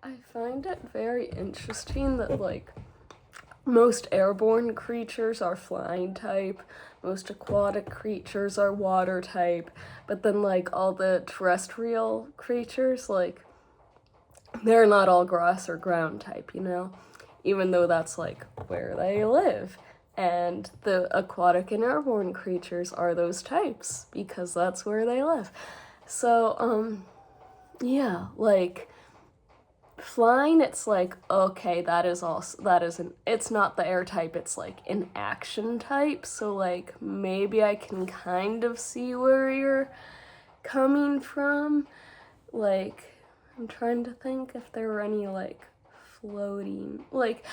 I find it very interesting that, like, most airborne creatures are flying type, most aquatic creatures are water type, but then, like, all the terrestrial creatures, like, they're not all grass or ground type, you know? Even though that's, like, where they live. And the aquatic and airborne creatures are those types, because that's where they live. So, yeah, like, flying, it's like, okay, it's not the air type, it's like an action type, so like maybe I can kind of see where you're coming from. Like, I'm trying to think if there were any like floating, like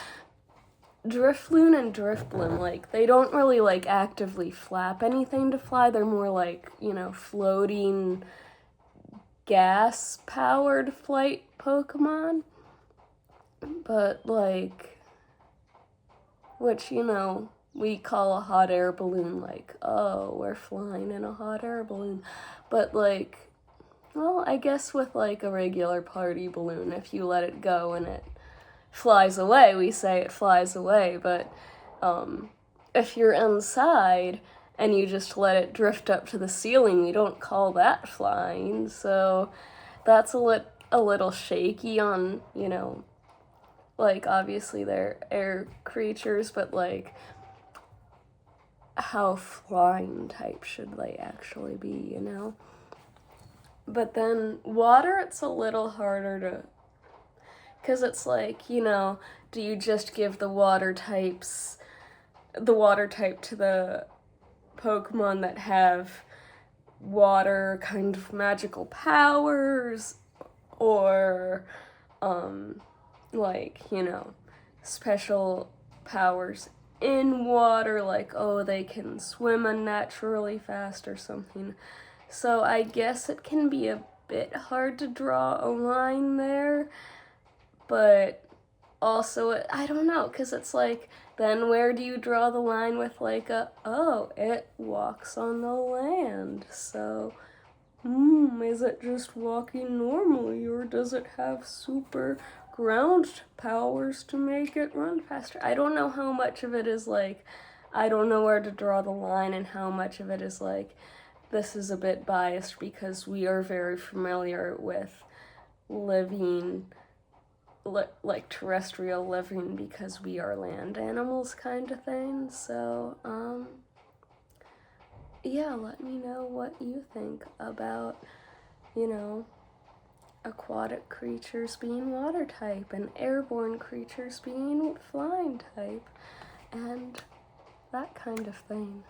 Drifloon and Drifblim, like they don't really like actively flap anything to fly, they're more like, you know, floating gas powered flight Pokemon. But, like, which, you know, we call a hot air balloon, like, oh, we're flying in a hot air balloon. But, like, well, I guess with, like, a regular party balloon, if you let it go and it flies away, we say it flies away. But, if you're inside and you just let it drift up to the ceiling, we don't call that flying. So that's a little shaky on, you know, like, obviously they're air creatures, but, like, how flying type should they actually be, you know? But then water, it's a little harder to, because it's like, you know, do you just give the water type to the Pokemon that have water kind of magical powers, or, like, you know, special powers in water, like, oh, they can swim unnaturally fast or something. So I guess it can be a bit hard to draw a line there, but also, I don't know, because it's like, then where do you draw the line with, like, oh, it walks on the land, so, is it just walking normally, or does it have super ground powers to make it run faster? I don't know how much of it is, like, I don't know where to draw the line, and how much of it is, like, this is a bit biased because we are very familiar with living, like terrestrial living, because we are land animals kind of thing. So, yeah, let me know what you think about, you know, aquatic creatures being water type and airborne creatures being flying type and that kind of thing.